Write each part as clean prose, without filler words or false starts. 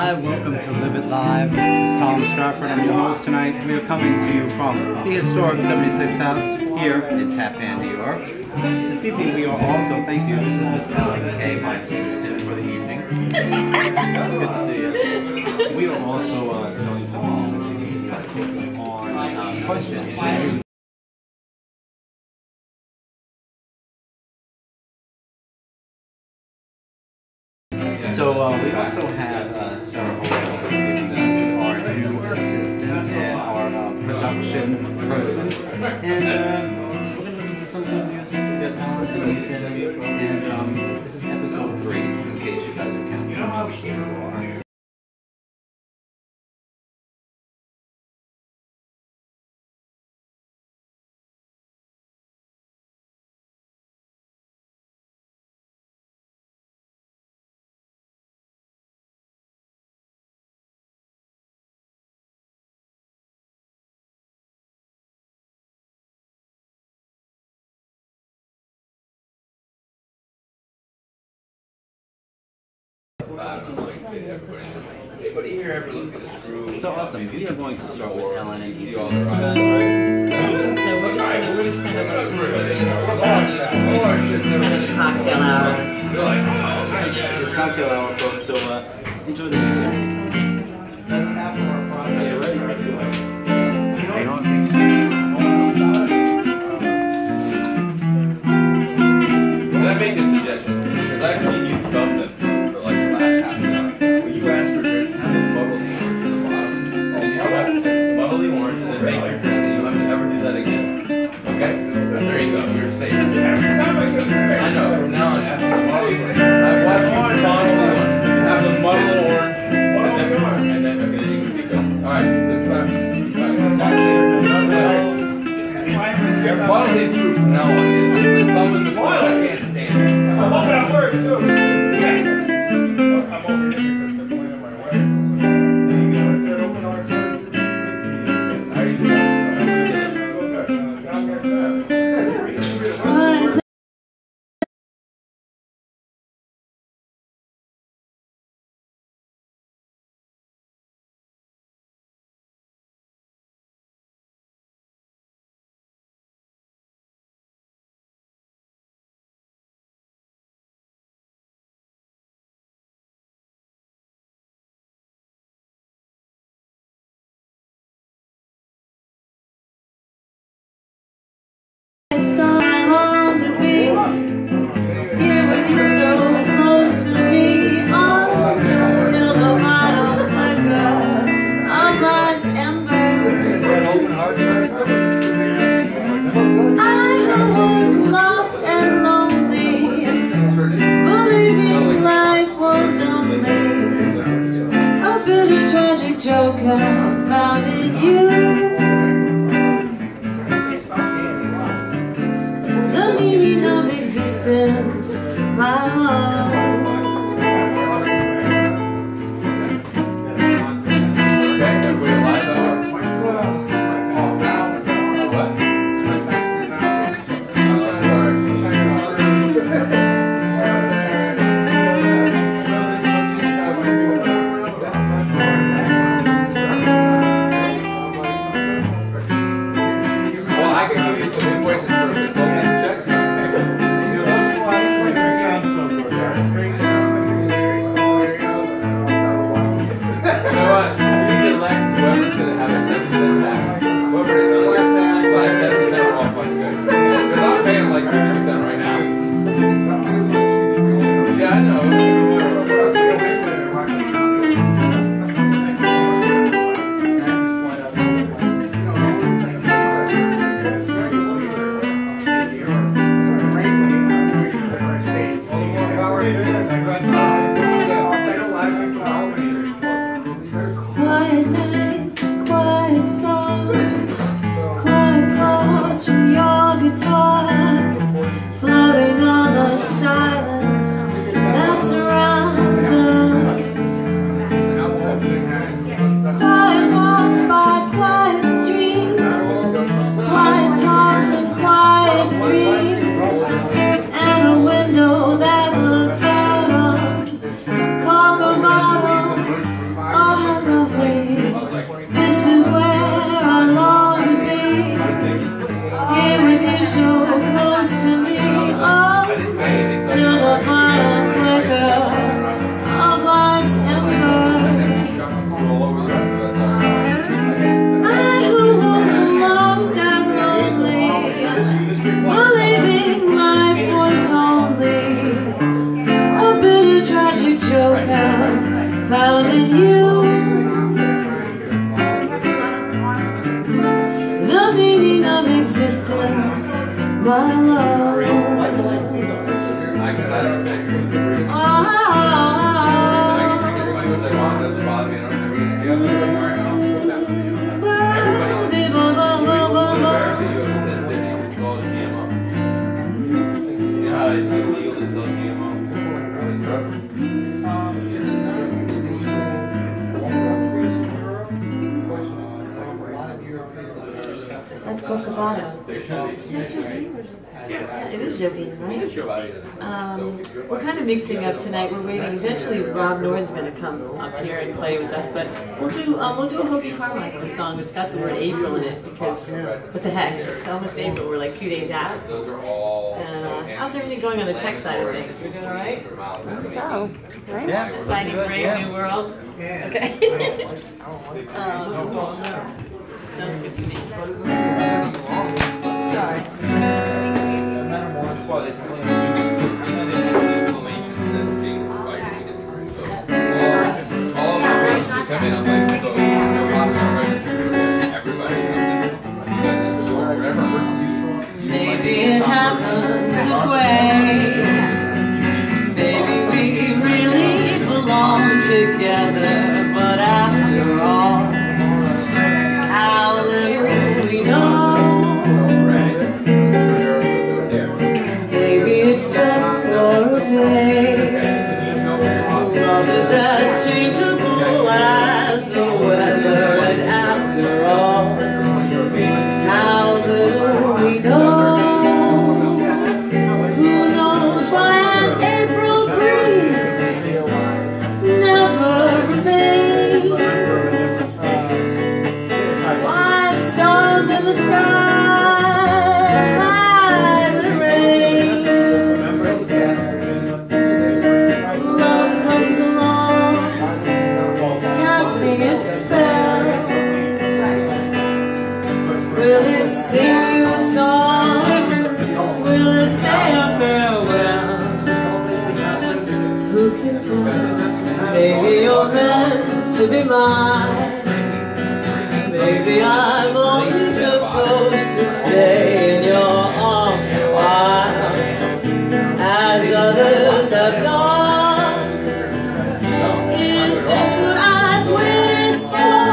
Hi, welcome to LiveIt Live. This is Tom Stratford. I'm your host tonight. We are coming to you from the historic 76 house here in TAPPAN, New York. This evening we are also, thank you, this is Miss Kaye, my assistant for the evening. Good to see you. We are also starting something this evening. We are taking on questions. So we also have Sarah Hogan this evening, who is our new assistant and our production person. And we're going to listen to some good music. We got Alan and Ethan, and this is episode 3, in case you guys are counting, which I'm sure you are. So awesome. We are going to start with Ellen and Ethan. So we're just gonna have a cocktail hour. It's cocktail hour, folks. So enjoy the music. That's half of our product. Are you ready? I don't think so. Can I make a suggestion? Because I've seen you thumb the food for like the last half an hour. When you ask for drink, have a bubbly orange at the bottom. Bubbly orange, and then make your drink, and you don't have to ever do that again. Okay? There you go. You're safe. I know. From now on, ask for the bubbly orange. I've watched you bottle the orange. Have the muddled orange, and then okay, then you can keep going. All right. This time. Bottle these fruit from now on. This is the thumb in the bottle. I can't stand it. I'm over at work too. Yeah. I'm over here because they're playing in my way. There you go. Is that open heart surgery? How are you feeling? Joke I found in you, the meaning of existence, my love. found in you the meaning of existence, my love. That's Cocavado. It is Jobim, right? We're kind of mixing up tonight. We're waiting. Eventually, Rob Nord's going to come up here and play with us, but we'll do a Hoagie Carmichael song that's got the word April in it because what the heck? It's almost April. We're like 2 days out. And how's everything going on the tech side of things? We're doing all right? So, right? Yeah. Exciting, brave new world. Okay. Sounds good to me. Sorry. Well, it's inflammation that's being provided. So all of our patients who come in, I'm like, so you're hospital everybody. This is whatever hurts you. Maybe it happens this way. Maybe we really belong together, but after all, how little we know. Maybe it's just for a day. Love is as changeable as the weather, and after all, how little we know. Who knows why an April breeze never remains? Why stars in the sky hide the rain? Love comes along, casting its spell. Will it sing you a song? Will it say a farewell? Who can tell? Maybe you're meant to be mine. Maybe I'm only supposed to stay in your arms a while, as others have done. Is this what I've waited for?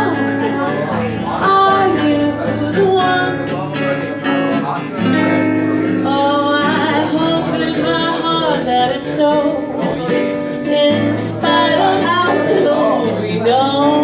Are you the one? Oh, I hope in my heart that it's so, in spite of how little we know.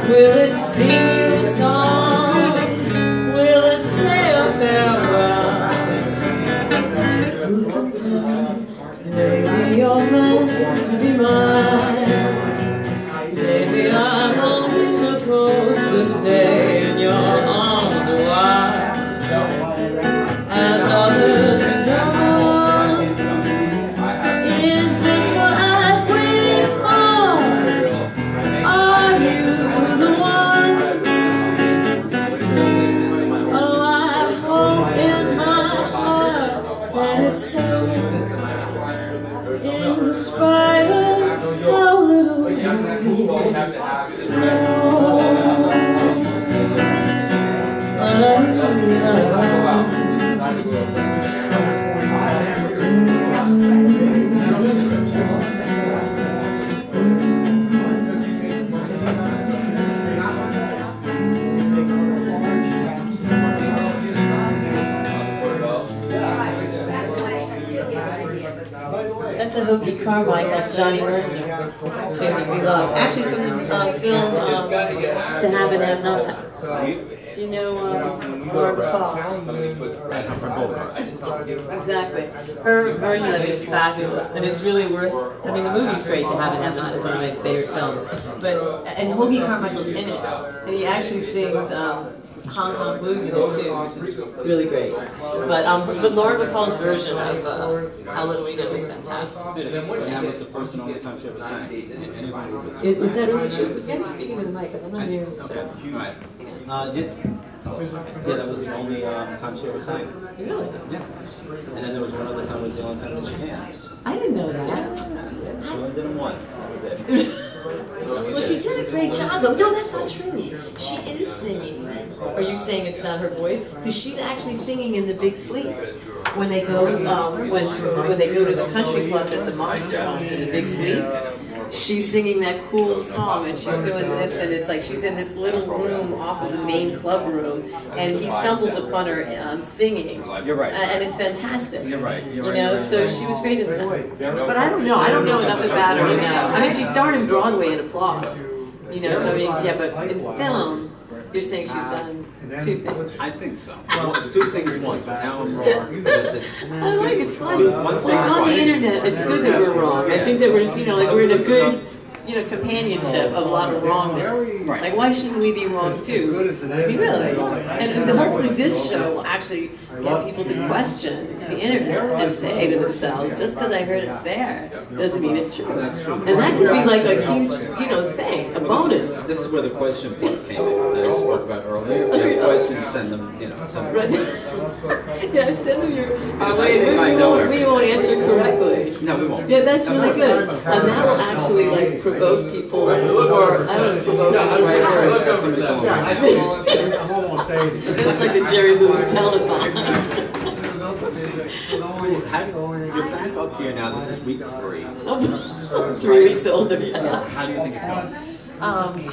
Will it sing you a song? Will it say a farewell? Who can tell? Maybe you're meant to be mine. Maybe I'm only supposed to stay in your arms a while, as others have done. Is this what I've waited for? Are you the one? Oh, I hope in my heart that it's so, in spite of how little we know. That's a Hoagie Carmichael, Johnny Mercer tune that we love. Actually from the film To Have and Have Not. Do you know Laura Bacall? Exactly. Her version of it is fabulous, and it's really worth. I mean, the movie's great. To Have and Have Not is one of my favorite films. And Hoagie Carmichael's in it, and he actually sings Hong Kong Blues in it too, which is really great. But Laura Bacall's version of How Little We Know is fantastic. That was the first and only time she ever sang. Is that really true? You gotta speak into the mic, because I'm not hearing you. Okay, alright. Yeah, that was the only time she ever sang. Really? Yeah. And then there was one other time, was the only time that she danced. I didn't know that. She only did them once. Well, she did a great job, though. No, that's not true. She is singing. Are you saying it's not her voice? Because she's actually singing in The Big Sleep. When they go, when they go to the country club that the monster owns in The Big Sleep, she's singing that cool song, and she's doing this, and it's like she's in this little room off of the main club room, and he stumbles upon her singing. You're right. And it's fantastic. You're right. You know, so she was great in that. But I don't know. I don't know enough about her. I mean, she starred in Broadway in Applause. You know, so yeah, but in film, you're saying she's done two things. I think so. Two things once, but now I'm wrong. Because it's I like it's funny. On the internet, it's good that we're wrong. I think that we're, you know, like we're in a good, you know, companionship of a lot of wrongness. Right. Like, why shouldn't we be wrong too? I mean, really. And hopefully this show will actually get people to question the internet and say to themselves, just because I heard it there doesn't mean it's true. That's true. And that could be like a huge, you know, thing, a bonus. This is where the question part came in that I spoke about earlier. If you have questions, send them, you know, send them. Right. Yeah, send them your. Because I think I know we won't answer correctly. No, we won't. Yeah, that's really good. And that will actually like provoke people, or I don't know, provoke is the right word. I'm almost there. It's like the Jerry Lewis telethon. You're back up here now. This is week 3. 3 weeks older. Yeah. How do you think it's going? I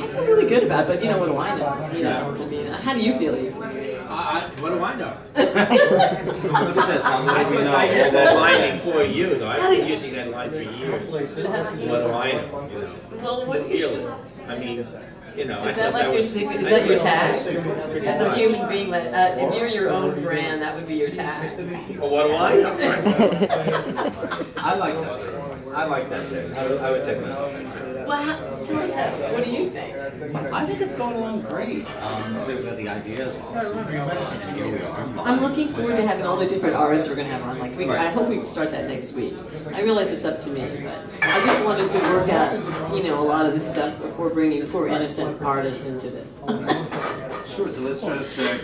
feel really good about it, but you know, what do I know? You know, I mean, how do you feel? What do I know? Look at this. I thought I used that line before you, though. I've been using that line for years. What do I know? You know. Well, what do you? Really? I mean, you know. Is that like your signature? Is that your tag? As a human being, if you're your own brand, that would be your tag. Well, what do I know? I like that. I like that too. I would take myself into it. Well, tell us that. What do you think? I think it's going along great. We've got the ideas awesome. And here we are. I'm looking forward to having all the different artists we're going to have on. Like, I hope we can start that next week. I realize it's up to me, but I just wanted to work out, you know, a lot of this stuff before bringing poor innocent artists into this. Sure. So let's try to start.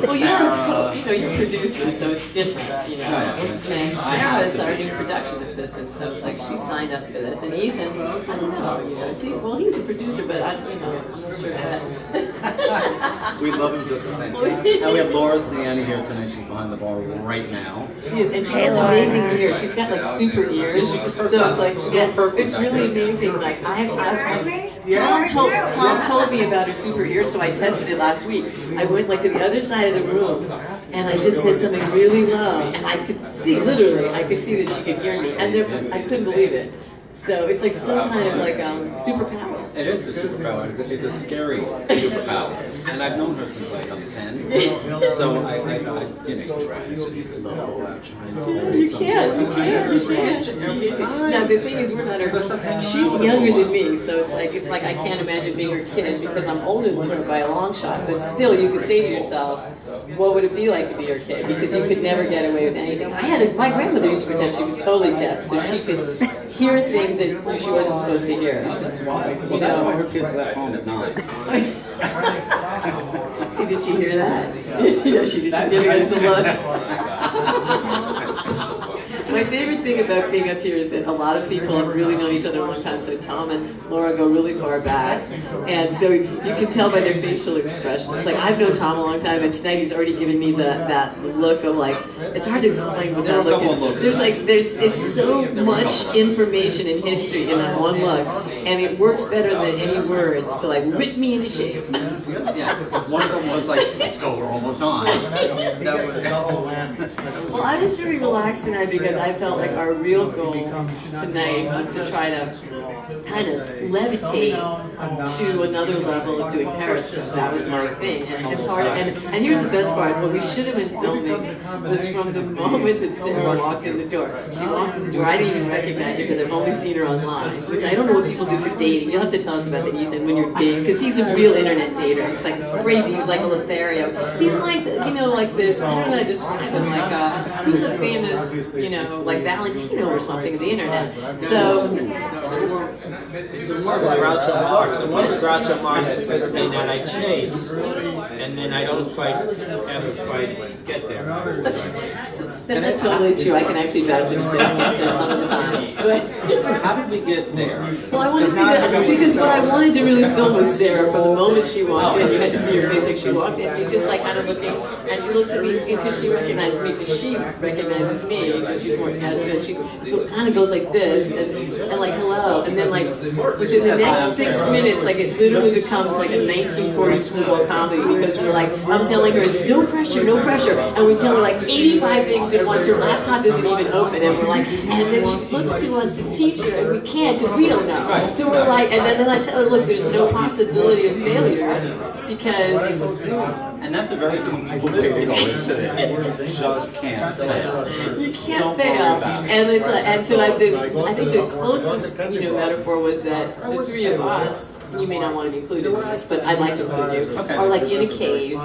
Well, you're a producer, so it's different, you know. And Sarah's our new production assistant, so it's like she signed up for this. And Ethan, I don't know, you know. See, well, he's a producer, but I'm not sure that. We love him just the same. And we have Laura Sienna here tonight. She's behind the bar right now. She is, and she has amazing ears. She's got like super ears, so it's like it's really amazing. Like Tom told me about her super ears, so I tested it last week. I went like to the other side of the room, and I just said something really low, and I could see, literally, I could see that she could hear me, and I couldn't believe it. So it's like some kind of like superpower. It is a superpower. It's a scary superpower. And I've known her since like I'm 10. So I you know, try to low. You can't. Now the thing is, we're not her. She's younger than me, so it's like I can't imagine being her kid because I'm older than her by a long shot. But still, you could say to yourself, what would it be like to be her kid? Because you could never get away with anything. My grandmother used to pretend she was totally deaf, so she could hear things that she wasn't supposed to hear. That's why. Well, that's why her kids left home at 9. See, did she hear that? Yeah, she did. She's giving us the look. my favorite thing about being up here is that a lot of people have really known each other a long time. So Tom and Laura go really far back, and so you can tell by their facial expression. It's like I've known Tom a long time, and tonight he's already given me that look of like it's hard to explain what that look is. It's so much information and history in that one look, and it works better than any words to like whip me into shape. Yeah, one of them was like, let's go, we're almost on. Well, I was very relaxed tonight because I felt like our real goal tonight was to try to kind of levitate to another level of doing Periscope. That was my thing. And here's the best part. What we should have been filming was from the moment that Sarah walked in the door. She walked in the door. I didn't even recognize her because I've only seen her online, which I don't know what people do for dating. You'll have to tell us about that, Ethan, when you're dating, because he's a real internet dater. It's like, it's crazy. He's like a Lothario. He's like, I don't know how to describe him, like, who's a famous, like Valentino or something of the internet. So, it's more of a Groucho Marx. So one of the Groucho Marx thing that I chase, and then I don't ever quite get there. That's not totally true. I can actually vouch that he does some of the time. But how did we get there? Well, I want to see that because what I wanted to really film was Sarah. From the moment she walked in, you had to see her face like she walked in. She just like kind of looking, and she looks at me because she recognizes me because she recognizes me because she's more casual. She kind of goes like this and like hello, and then like within the next 6 minutes, like it literally becomes like a 1940s screwball comedy because we're like, I'm telling her it's no pressure, and we tell her like 85 things at once. Her laptop isn't even open, and we're like, and then she looks to us to teach her, and we can't because we don't know. So we're like, and then I tell her, look, there's no possibility of failure because. And that's a very comfortable way to go into it. You just can't fail. You can't fail. And it's and so I think the closest metaphor was that the three of us. You may not want to be included in this, but I'd like to include you. Okay. Are like in a cave,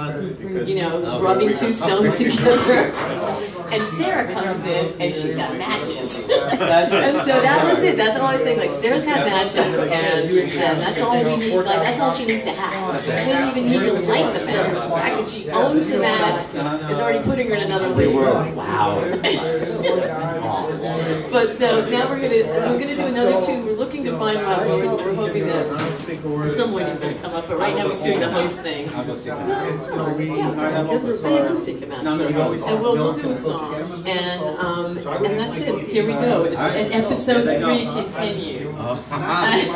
rubbing two stones together. And Sarah comes in and she's got matches. And so that was it. That's all I was saying. Like Sarah's got matches, and that's all we need. Like that's all she needs to have. She doesn't even need to light the match. The fact that she owns the match is already putting her in another world. Wow. But so now we're gonna do another tune. We're looking to find one. We're hoping that someone is going to come up. But right now he's doing the host thing. I'll go seek him out. Go seek him out. And we'll do a song. And that's it. Here we go. And episode 3 continues. All right.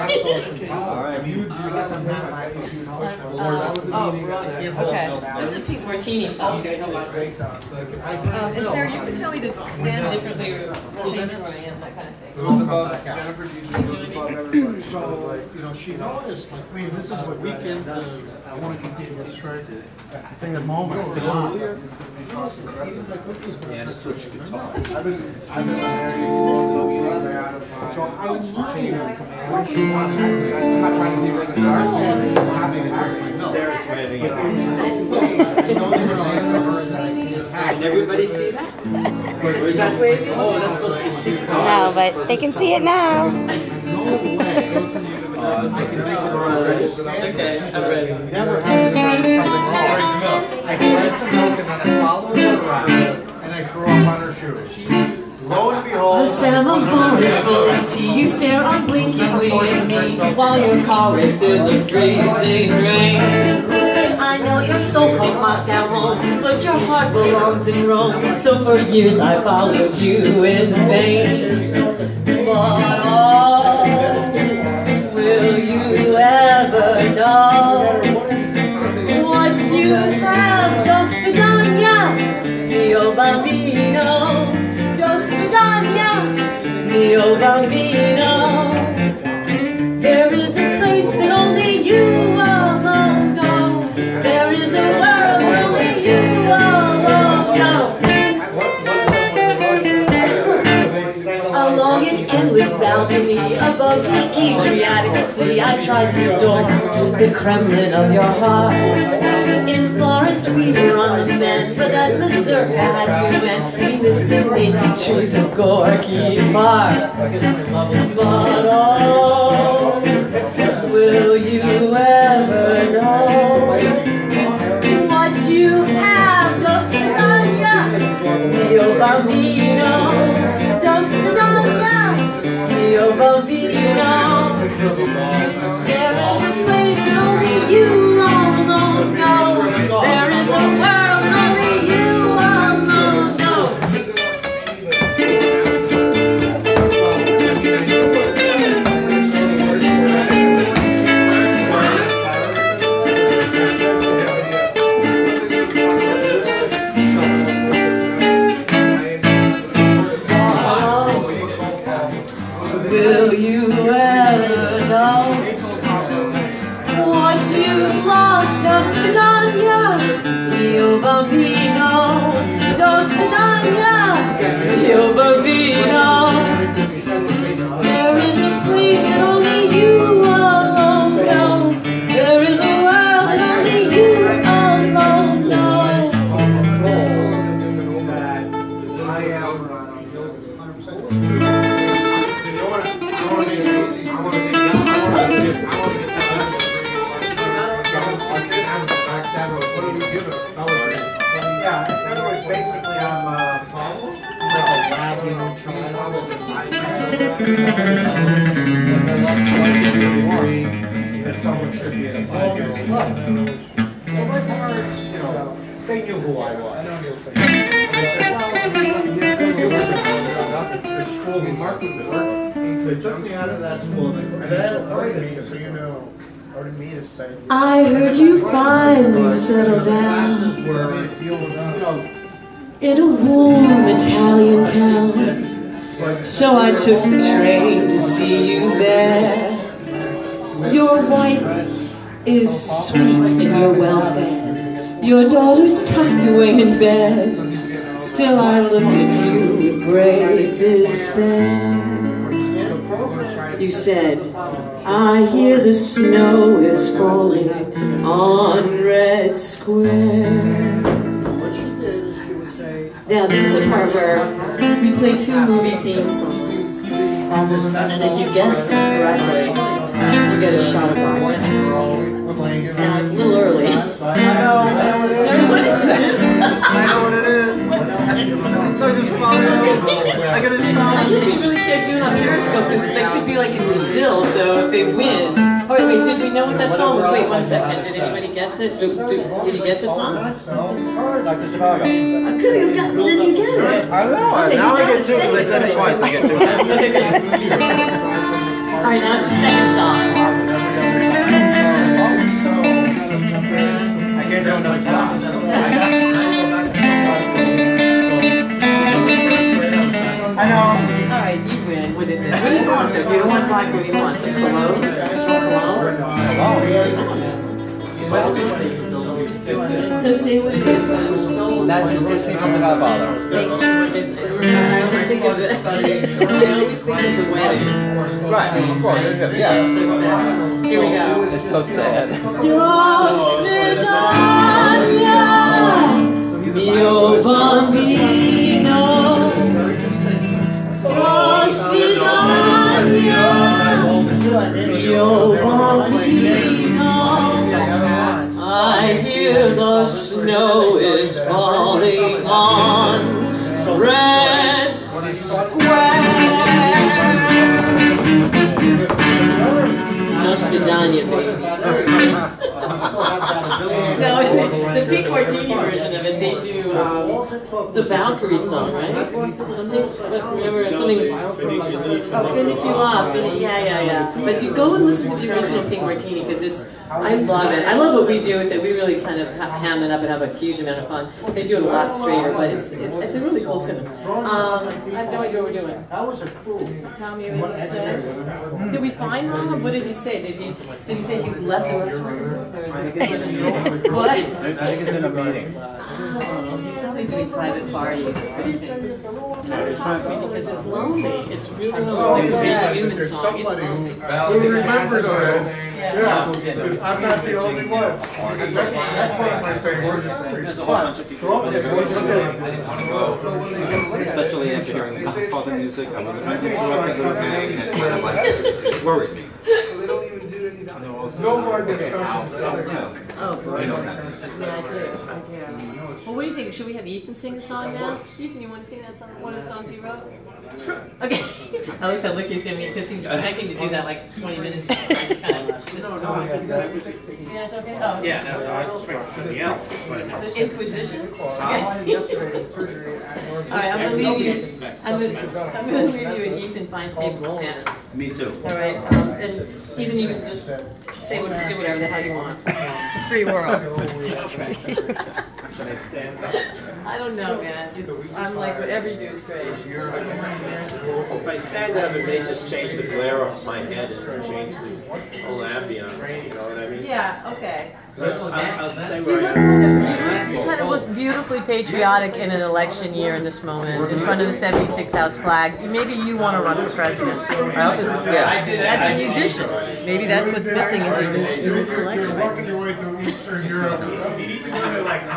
Okay. This is a pink martini song. And Sarah, you can tell me to stand differently or change where I am, that kind of thing. It was about Jennifer Dean, it was about everybody. So, she noticed, like, this is what weekend, I want to continue with straight thing at the moment. And a switch guitar. So I knew when she wanted, I'm not trying to be like a dark man, she's asking to Sarah's waving it. Can everybody see that? Is that waving? Oh, that's supposed to be secret. No, but they can see it now. Okay, I'm ready. Never had something wrong. I tried smoking and I followed her around and I threw up on her shoes. Lo and behold, The semaphore is full of tea. You stare unblinkingly at me while your car is in the freezing rain. I know your soul calls Moscow home, but your heart belongs in Rome. So for years I followed you in vain. But oh, will you ever know what you have? Do svidaniya, mio bambino. Do svidaniya, mio bambino. There is a place that only you alone know. There is a world only you alone know. Along an endless balcony above the Adriatic Sea, I tried to storm the Kremlin of your heart. In Florence we were on the mend, but that Mazurka had to end. We missed the naked trees of Gorky Park. But oh, will you ever know what you have? Do svidaniya, mio bambino. Do is a place that only you alone know. There is a world that only you alone know. Will you ever know what you've lost? До свидания, mio bambino. До свидания, mio bambino. There is a place that only you alone know. There is a world that only you alone know. Yeah, in other words, basically I'm like a lagging child that someone should be at a 5-year-old level. So my parents, you know, they knew who I was. It's the school we marked with the work. They took me out of that school and they alerted me, so you know. I heard you finally settled down in a warm Italian town. So I took the train to see you there. Your wife is sweet and you're well fed. Your daughter's tucked away in bed. Still I looked at you with great despair. You said, I hear the snow is falling on Red Square. Now this is the part where we play 2 movie theme songs. And if you guess them correctly, you'll get a shot of vodka. Now it's a little early. I know what it is. I know what it is. I get a shot. I guess we really can't do it on Periscope because they could be like in Brazil, so if they win. Oh wait, did we know what that song was? Wait 1 second. Did anybody guess it? Did you guess it, Tom? Like Chicago. Good, you got, then you get it. I know. Now I get 2 because I said it twice. I get 2. Alright, now it's the second song. I can't do another class. I know. Alright, you win. What is it? What do you want though? If you don't want vodka, what do you want? Some cologne? So say what it is then. That's the first thing from the Godfather. Thank you. I always think of the wedding. Right, of course. Yeah. It's so sad. Here we go. It's so sad. До свидания, mio bambino. До свидания, mio bambino. I hear the snow is falling on Red Square. До свидания, baby. No, the Pink Martini version of it, they do the Valkyrie song, right? Something, remember something? Oh, Funicula, yeah. But you go and listen to the original Pink Martini because it's, I love it. I love what we do with it. We really kind of ham it up and have a huge amount of fun. They do it a lot straighter, but it's a really cool tune. I have no idea what we're doing. That was a cool. Tom, you said? Did we find Mom? What did he say? Did he say he left the restaurant business? Or is it what? I think it's in a meeting. He's probably doing private parties. Don't talk to me because it's lonely. It's really lonely. Like a human song. It's lonely. Who remembers this? Yeah, I'm not the only one. That's one of my favorites. There's a whole bunch of people. Especially after hearing the Godfather music, I was kind of interrupted little thing and kind of like worried me. No more discussions. Oh, boy. Yeah, I do. Well, what do you think? Should we have Ethan sing a song now? Ethan, you want to sing that song? One of the songs you wrote? Okay. I like that look he's giving me because he's expecting to do that like 20 minutes ago. I just kind of yeah, it's okay. Oh. Yeah, no, I was expecting something else. The Inquisition. Okay. All right, I'm gonna leave you. I'm gonna leave you and Ethan finds paper pens. Me too. All right, and Ethan, you can just do whatever the hell you want. It's a free world. Should I stand up? I don't know, man. I'm like, whatever you do is great. If I stand up, it may just change the glare off my head and change the whole ambience. You know what I mean? Yeah, okay. So I'll stay You where look I am. you kind of look beautifully patriotic in an election year in this moment, in front of the 76 House flag. Maybe you want to run for president. As a musician, maybe that's what's missing in this election. Working your way through Eastern Europe. Like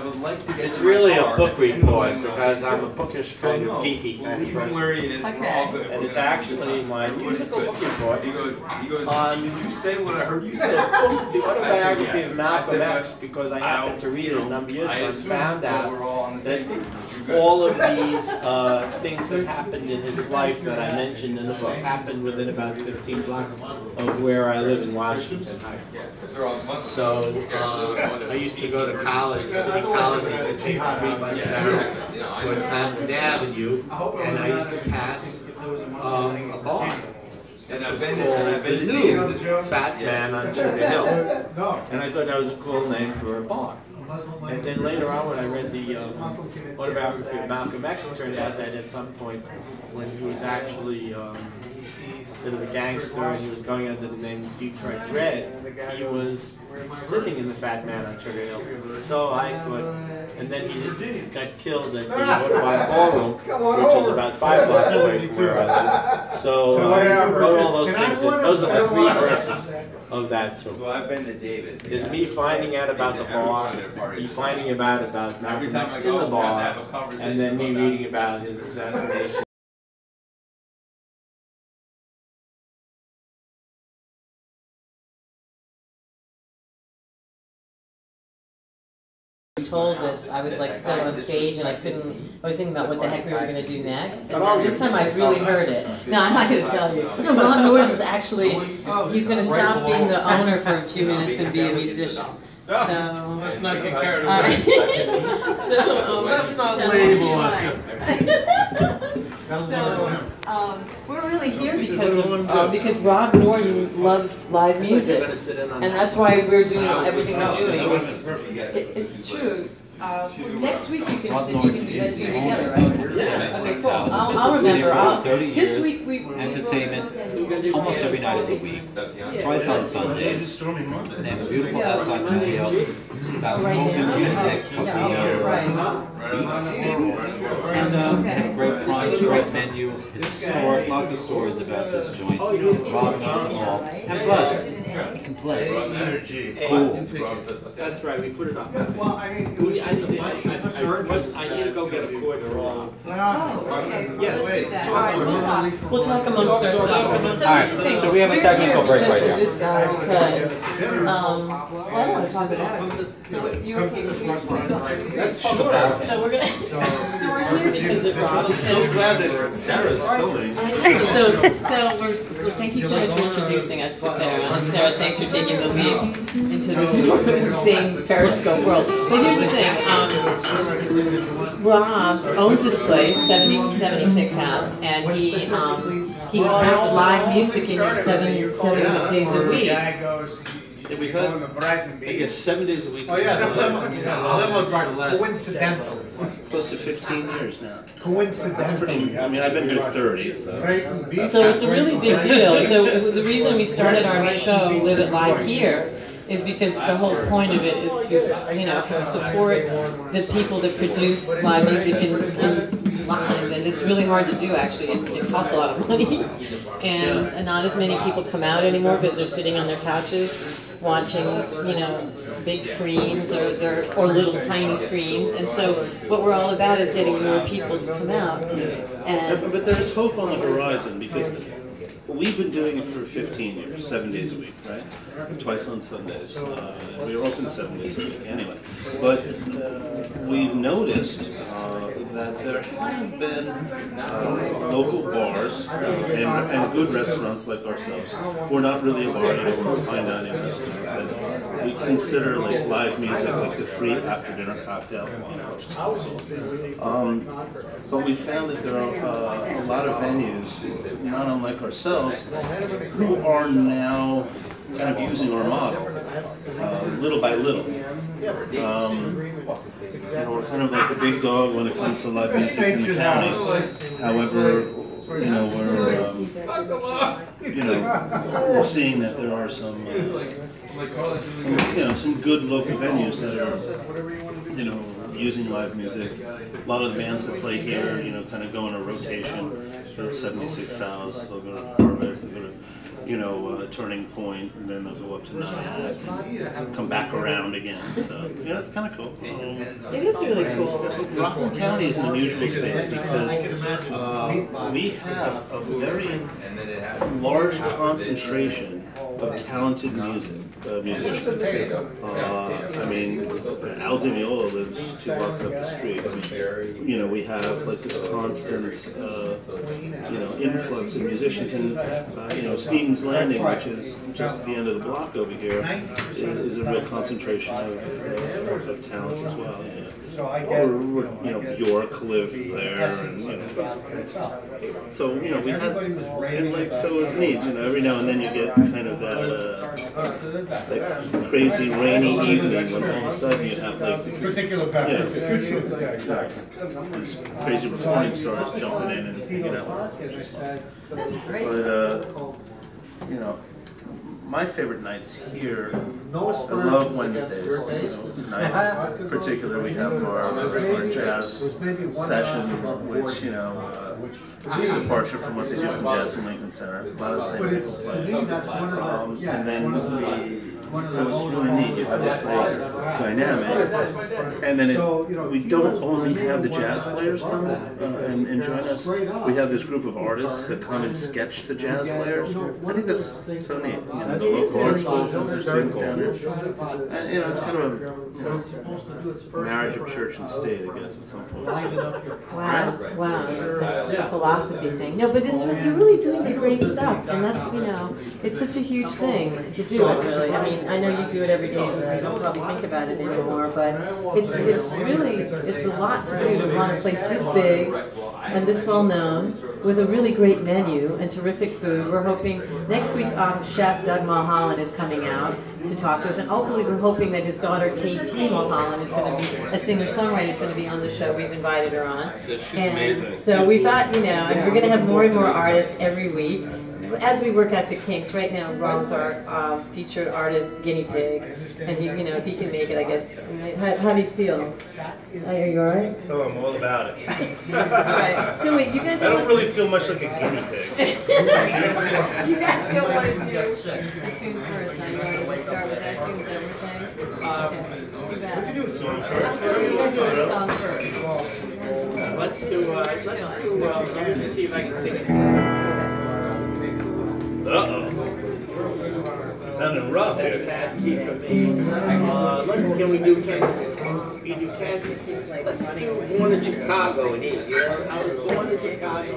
would like to get. It's really a book report because I'm a bookish kind of geeky kind of Leave him person. where he is. We're all good. And it's actually my musical book report. He goes, on did you say what I heard you the say? autobiography of Malcolm I said X, because I happened to read it a number of years I ago and assumed found that we're all out on the that same page. You're good. all of these things that happened in his life that I mentioned in the book happened within about 15 blocks of where I live in Washington Heights. So I used to go to college, City College. I used to take the 3 bus down toward Clinton Avenue, and I used to pass a bar. And It I've was been called the New there. Fat Man on Sugar Hill. And I thought that was a cool name for a bar. And then later on, when I read the autobiography of Malcolm X, it turned out that at some point, when he was actually a bit of a gangster and he was going under the name Detroit Red, he was sitting in the Fat Man on Sugar Hill. So I thought, and then he got killed at the Waterline Ballroom, which is about 5 blocks away from where I live. So I wrote all those things. Those are the 3 verses of that too. So I've been to David. Is me finding out about the bar, me finding out about Malcolm X in the bar, and then me reading about his assassination. Told this, I was like still on stage and I was thinking about what the heck we were going to do next. And then this time I really heard it. No, I'm not going to tell you. No, Ron Norton's actually, he's going to stop being the owner for a few minutes and be a musician. So Let's not get carried away. let's not label So, we're really here because Rob Norton loves live music, and that's why we're doing everything we're doing. It's true. Next week you can sit, you can do that together, right? Yeah. Okay, cool. I'll remember. 30 This years, week we entertainment, almost every night of the week. Twice on Sundays. And they have a beautiful outside patio. About open music, beats, and a great brunch, great menu, historic, lots of stories about this joint. Rob knows them all. And plus, he can play. Cool. That's right, we put it up. I need to go get a cord for all. Oh, okay. Yes. All right, we'll talk amongst ourselves. So Alright, so we have a technical break right here. This guy because well, I don't want to talk about it. So what, you okay with me talking? Let's talk about it. So we're gonna so we're here because of Rob. So glad that Sarah's filming. So thank you so much for introducing us to Sarah. And Sarah, thanks for taking the lead into this sort of insane Periscope world. But here's the thing. Rob owns this place, 76 House, and he has live music in here seven days a week. Yeah, we've had, I guess, 7 days a week. Oh yeah, limo driver, for the last coincidentally. close to 15 years now. Coincidentally. I mean, I've been here 30, so. So it's a really big deal. So the reason we started our show, LiveIt Live here, is because the whole point of it is to, support the people that produce live music and live, and it's really hard to do actually. It costs a lot of money, and not as many people come out anymore because they're sitting on their couches watching, big screens or little tiny screens, and so what we're all about is getting more people to come out. And But there's hope on the horizon because we've been doing it for 15 years, 7 days a week, right? Twice on Sundays. We were open 7 days a week anyway. But we've noticed that there have been local bars and good restaurants like ourselves. We're not really a bar, we're a fine dining restaurant, but we consider like live music like the free after dinner cocktail. But we found that there are a lot of venues, not unlike ourselves, who are now kind of using our model, little by little. We're kind of like the big dog when it comes to live music in the county. However, we're seeing that there are some good local venues that are, using live music. A lot of the bands that play here, kind of go in a rotation. to 76 House, they'll go to Harvest, they'll go to, you know, Turning Point, and then they'll go up to 9, come back around again. So yeah, it's kind of cool. It is really cool. Rockland County is an unusual space because we have a very large concentration of talented musicians. I mean, Al Di Meola lives 2 blocks up the street. I mean, you know, we have like this constant, you know, influx of musicians, and you know, Stevens Landing, which is just at the end of the block over here, is a real concentration of talent as well. Yeah. Or, you know, Bjork lived there, and you know, so you know, we had, and like, so it was neat. You know, every now and then you get kind of that crazy rainy evening when all of a sudden you have like crazy recording stars jumping in and you know. But you know, my favorite nights here, I love Wednesdays. You know, tonight in particular, we have our jazz session, which, you know, is a departure from what they do from Jazz from Lincoln Center. A lot of the same people play. And then so it's really neat. You have this like dynamic, and then we don't only have the jazz players come and join us. We have this group of artists that come and sketch the jazz players. I think that's so neat. You know, the local art schools and their students down here. And you know, it's kind of a marriage of church and state, I guess, at some point. Wow, wow, that's the philosophy thing. No, but you're really doing the great stuff, and that's, you know, it's such a huge thing to do it, really. I mean, I know you do it every day, and I don't probably think about it anymore, but it's really, it's a lot to do to run a place this big and this well known, with a really great menu and terrific food. We're hoping next week Chef Doug Mulholland is coming out to talk to us, and hopefully we're hoping that his daughter Kaye Mulholland is going to be a singer-songwriter, is going to be on the show. We've invited her on. She's amazing. So we've got, you know, and we're going to have more and more artists every week. As we work at the Kinks, right now Rob's our featured artist guinea pig, and he, you know, if he can make it, I guess. How do you feel? Are you alright? Oh, I'm all about it. Alright, so wait, you guys I don't really feel much like a guinea pig. You guys don't want to do a tune first, now you want to start with that tune, is that what you're saying? Okay, too bad. We can do a song I'm first. sorry, you guys do a song first. Let's do, let me just see if I can sing it. Uh-oh. Sounding rough here. Can we do Kansas? You do Kansas? Let's do Born in Chicago in 8 years. I was born in Chicago.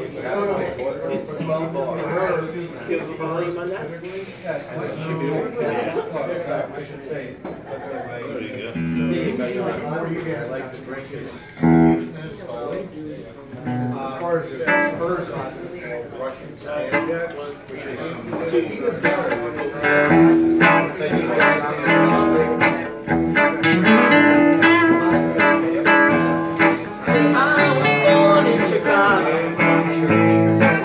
It's 12 bars. Do you have a volume on that? I should say. There you go. I like to drink it. As far as spurs on Russian stand, which I was born in Chicago,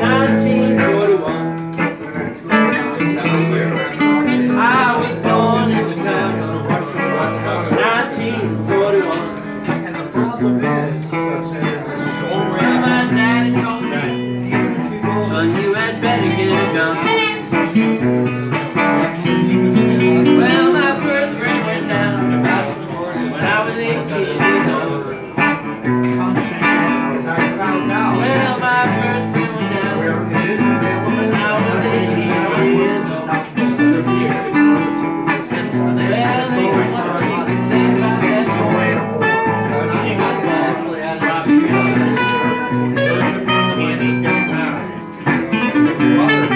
1941. I was born in Chicago, 1941. and the problem is, Well, my daddy told me, son, you had better get a gun. Well, my first friend went down when I was 18 years old. Well, my first friend went down when I was 18 years old. Well, they were nothing to say about that boy. He got bald, I dropped him. Andy's getting married. His mother,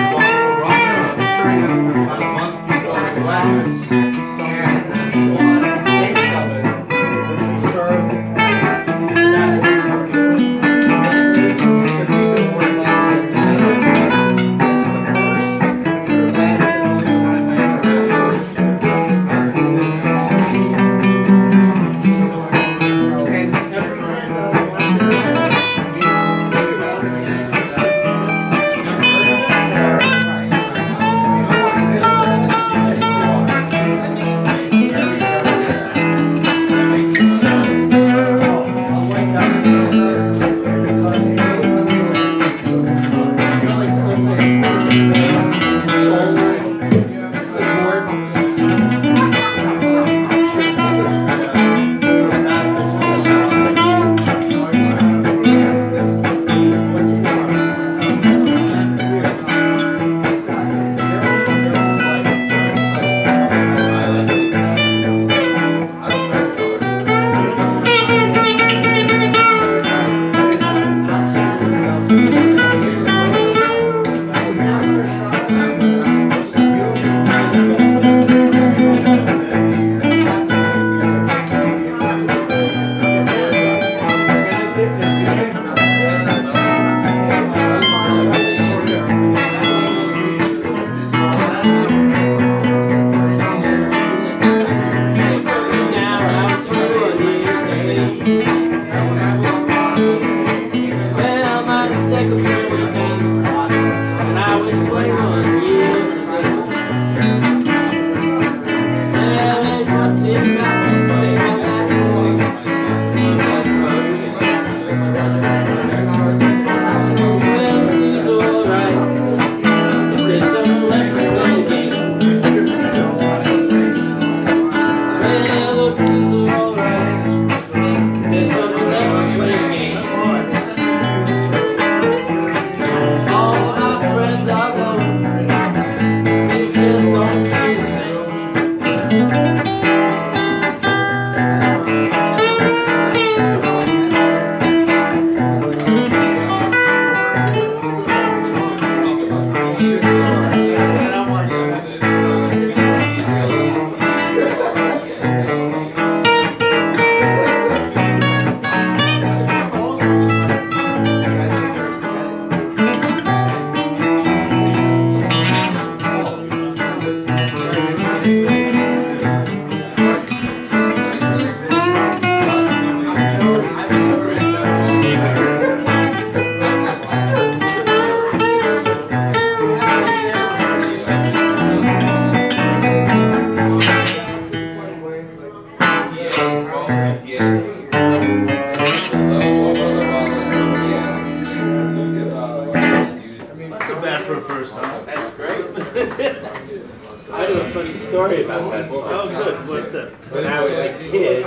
I have a funny story about that song. Oh, good. What's that? When I was a kid,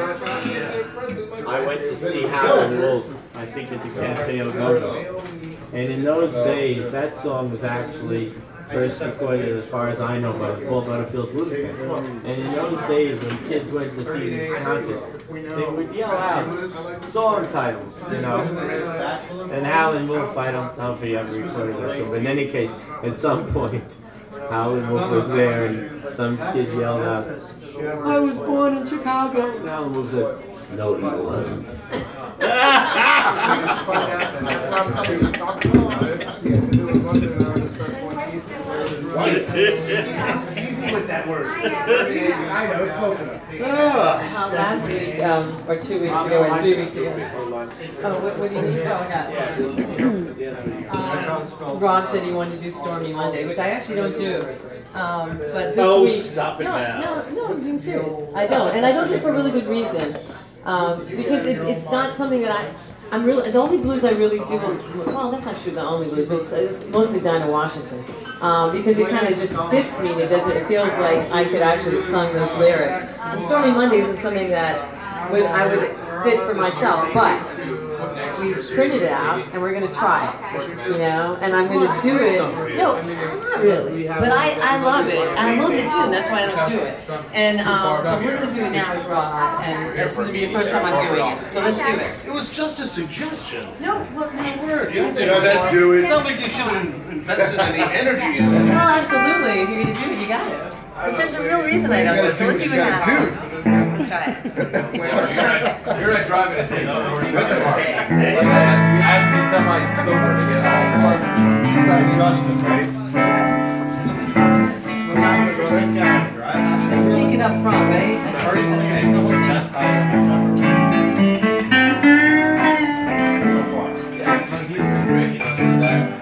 I went to see Howlin' Wolf, I think at the Cafe Ogogo. And in those days, that song was actually first recorded, as far as I know, by the Paul Butterfield Blues Band. And in those days, when kids went to see these concerts, they would yell out song titles, you know. And Howlin' Wolf, I don't know if he ever recorded that song, but in any case, at some point, Howlin' Wolf was there, and some kid yelled out, "I was born in Chicago." And Howlin' Wolf said, "No, he wasn't." Easy with that word. I know, it's close enough. Last week, or 2 weeks ago, or 3 weeks ago. Oh, what do you need? Oh, I got it. Rob said he wanted to do Stormy Monday, which I actually don't do. But this week, stop it now. No, I'm being serious. I don't, and I don't do it for a really good reason. Because it's not something that I'm really, the only blues I really do, well, that's not true, the only blues, but it's mostly Dinah Washington. Because it kind of just fits me, and it feels like I could actually have sung those lyrics. And Stormy Monday isn't something that I would fit for myself, but we printed it out, and we're going to try it, you know, and I'm going to do it. No, not really, but I love it, and I love the tune, that's why I don't do it. And but we're going to do it now with Rob, and it's going to be the first time I'm doing it, so let's do it. It was just a suggestion. No, what kind of word? Let's do it. It's not like you should have invested any energy in it. Well, absolutely, if you're going to do it, you got to. But there's a real reason I don't do it, so let's see what happens. Let's try it. You're not driving a station with the car. Like I have to be semi-sober to get all the car. It's like Justin, right? Let's take it up front, right? First, okay. The whole thing.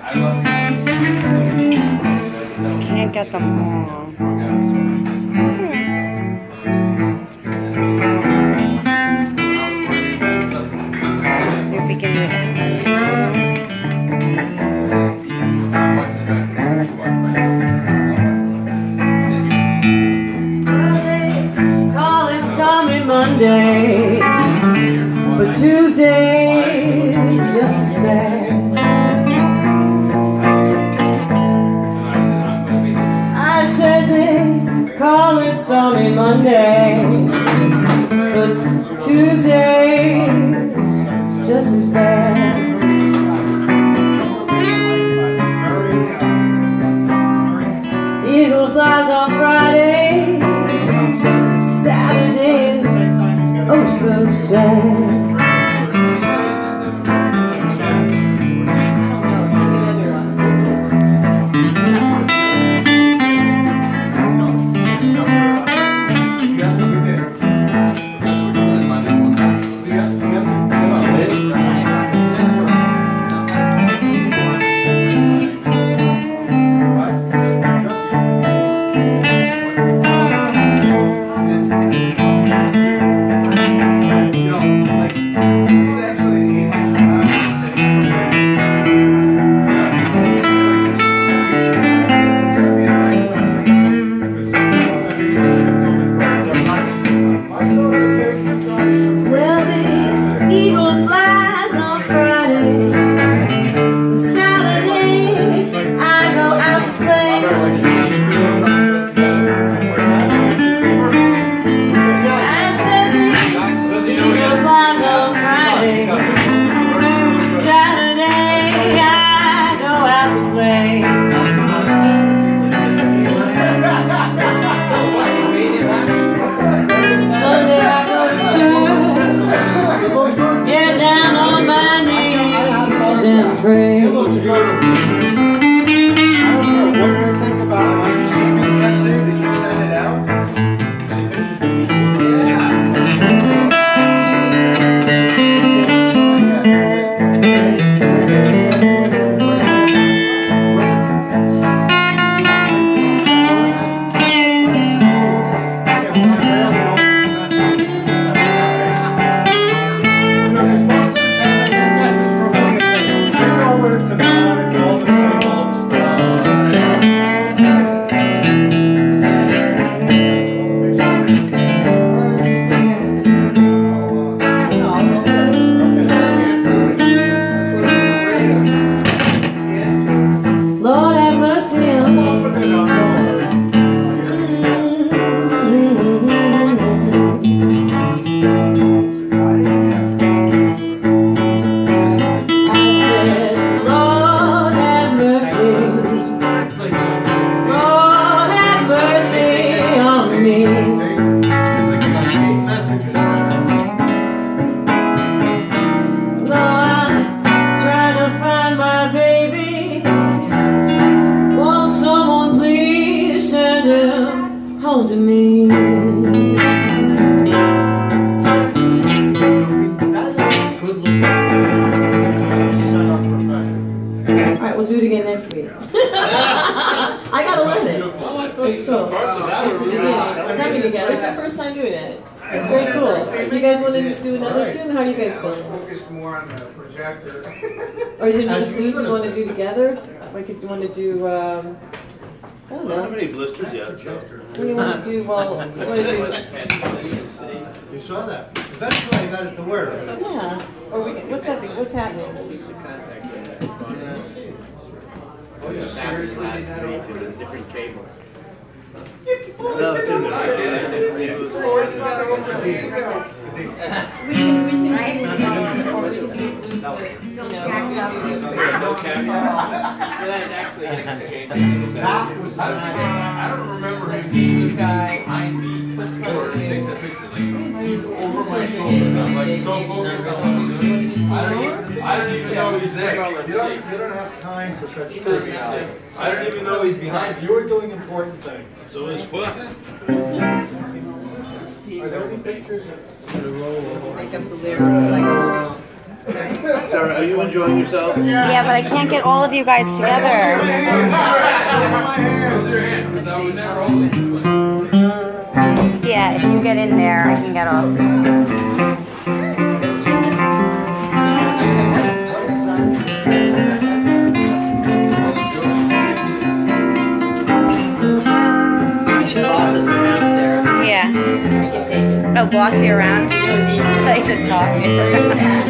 I love Can't get them all. You're beginning. me Monday, but Tuesday's just as bad. Eagle flies on Friday, Saturday's oh so sad. Or is it just blues we want to do together? Like if you want to do, I don't know. I don't have any blisters yet. So. What do you want to do? Well, what do you want to You saw that. Eventually I got it to work. do? Yeah. Or we can, what's happening? Oh, you seriously did that with a different cable. No, it's in there. We can do, or we can do blues that, you know. That actually hasn't changed. That was I don't remember Let's him see, we've got, behind me what's in order to fun take to the picture. Like, do? over my shoulder. I'm like so focused on what I'm doing. I don't even know he's there. You don't have time for such triviality. I don't even know he's behind me. You were doing important things. So is what? Are there any pictures of the roll? Make up the lyrics as I go along. Sarah, are you enjoying yourself? Yeah, but I can't get all of you guys together. Close your hands, because I would never hold it this way. Yeah, if you get in there, I can get all of you. Oh, boss you around? I thought you said toss you around.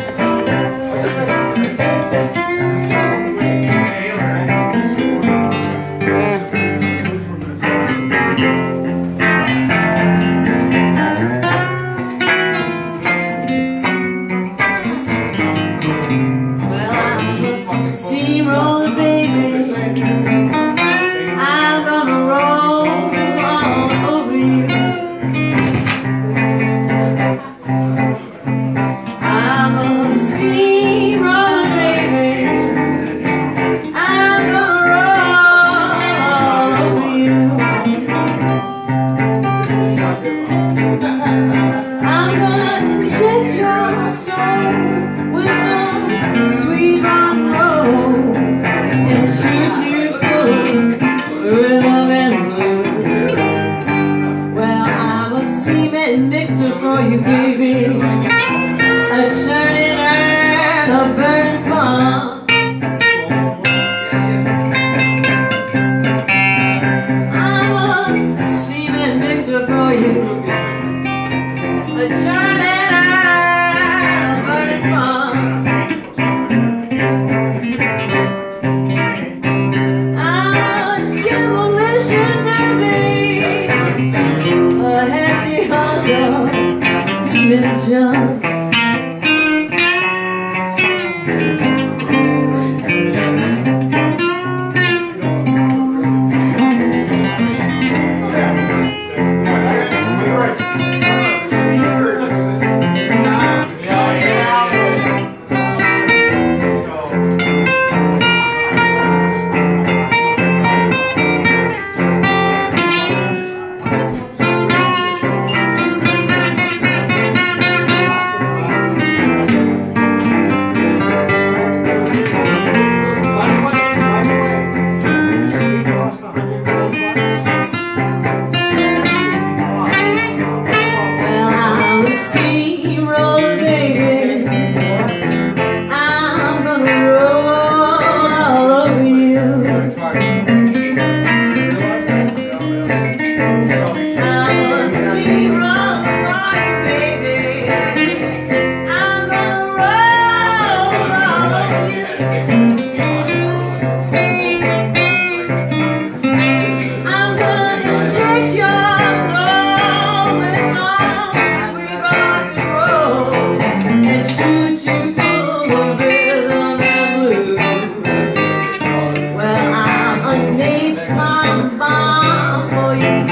napalm bomb for you,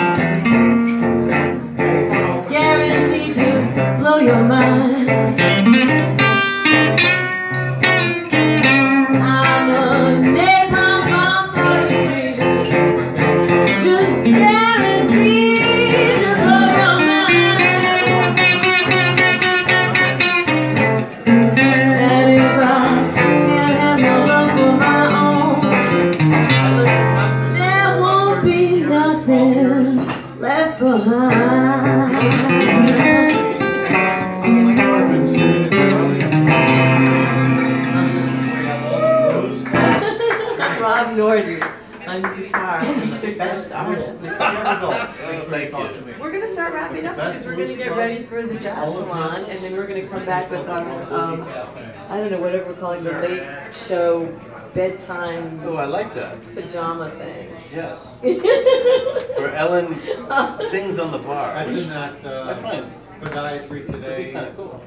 guaranteed to blow your mind. I'm a napalm bomb for you, baby, just guaranteed to blow your mind. And if I can't have no love for my own, there won't be nothing left behind. Rob Norton on guitar. Featured guest stars. Thank you. We're going to start wrapping up because we're going to get ready for the jazz salon, and then we're going to come back with our, I don't know, whatever we're calling the late show bedtime Oh, I like that. pajama thing. Yes. Where Ellen sings on the bar. That's in that, I find podiatry it'd be today. kind of cool.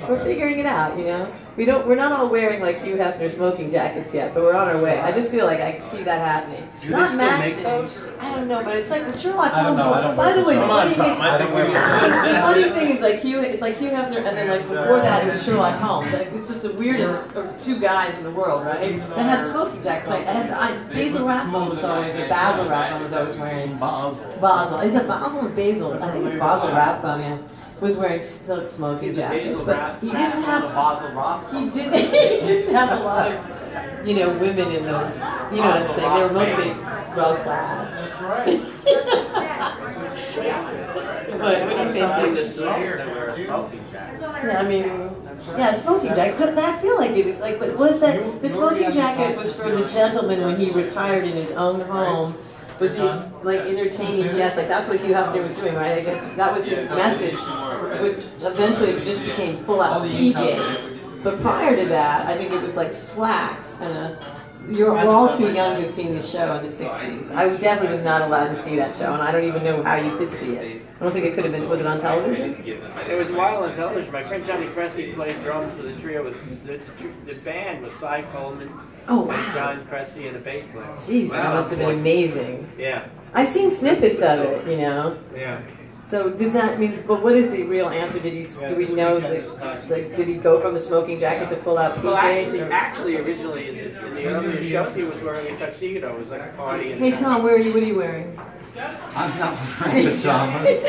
We're figuring it out, you know. We're not all wearing like Hugh Hefner smoking jackets yet, but we're on our way. I just feel like I can see that happening. Do Not they still matching. make those? I don't know, but it's like Sherlock I don't Holmes. know, I don't By the way, the Come on, funny thing, Tom. I think we're the funny thing is like it's like Hugh Hefner, and then like before that it was Sherlock Holmes. Like it's just the weirdest two guys in the world, right? That had smoking jackets. Like Basil Rathbone was always, or Basil Rathbone was always wearing. Basil. Is it Basil or Basil? I think it's Basil Rathbone. Yeah. Was wearing silk smoking jackets, but he didn't have he didn't have a lot of women in those. You know what I'm saying? They were mostly well clad. That's right. What do you Somebody think? just here to wear a smoking jacket. Yeah, I mean, yeah, smoking jacket. I feel like it is like, but was that the smoking jacket was for the gentleman when he retired in his own home? Was he like entertaining guests? Like that's what Hugh Hefner was doing, right? I guess that was his message. Eventually, it just became full-out PJs. But prior to that, I think it was like slacks and we're all too young to have seen this show in the 60s. I definitely was not allowed to see that show, and I don't even know how you did see it. I don't think it could have been. Was it on television? It was a while on television. My friend Johnny Cressy played drums for the trio. The band was Cy Coleman, Oh wow! and John Cressy, and a bass player. Jeez, that must have been amazing. Yeah, I've seen snippets of it, you know. yeah. So does that mean? But what is the real answer? Do we know that? Like, did he go from the smoking jacket to full-out PJs? Well, actually, originally in the earlier shows, he was wearing a tuxedo. It was like a party. Hey Tom, what are you wearing? I'm not wearing pajamas.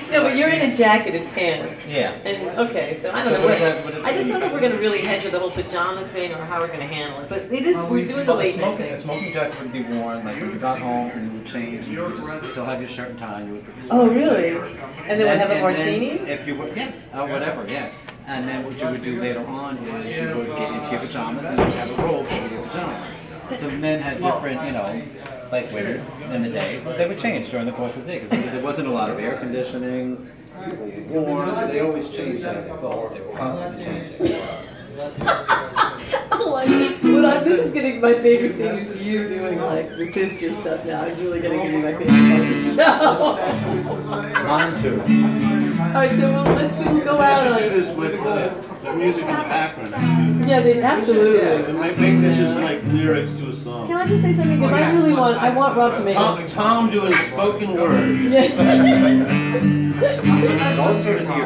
No, but you're in a jacket and pants. Yeah. And okay, so I don't know. I just don't know if we're going to really head to the whole pajama thing or how we're going to handle it. But it is. We're doing the late night thing. A smoking jacket would be worn like when you got home and you would change. You would just still have your shirt and tie. And you would put your Oh smoking really? jacket. And then we'd have a And martini. if you would, whatever, yeah. And then what you would do later on is you would get into your pajamas and you'd have a robe for your pajamas. So men had different, like women in the day, but they would change during the course of the day because there wasn't a lot of air conditioning. People were warm, so they always changed their clothes. They were constantly changing. This is getting my favorite thing is you doing like the sister stuff now. It's really going to be my favorite part of the show. Mine too. All right, so let's go out on. This with the music in the background. Yeah, they absolutely. And make this as like lyrics to a song. Can I just say something? Because I want Rob to make. Tom doing spoken word. Yeah.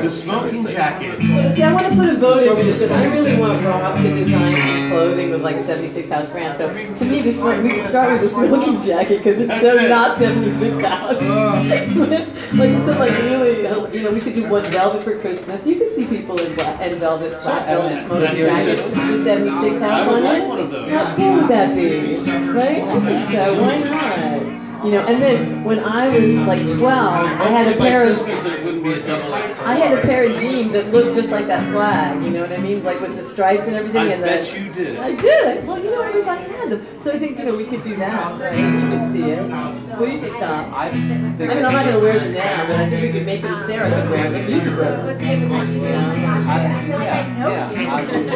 The smoking jacket. See, I want to put a vote in for this because I really want Rob to design some clothing with like 76 House brand. So to me, we can start with the smoking jacket because it's so not 76 House. Like we could do one velvet for Christmas. You can see people in velvet, black velvet smoking jackets with 76 House I would on like it. one of those. How cool would that be? Right? I think so. Why not? And then when I was like 12, I had a pair of I had a pair of jeans that looked just like that flag. You know what I mean? Like with the stripes and everything. I bet you did. I did. Well, everybody had them. So I think we could do that, right? You could see it. What do you think, Tom? I mean, I'm not going to wear them now, but I think we could make them. Sarah could wear them. You could wear them.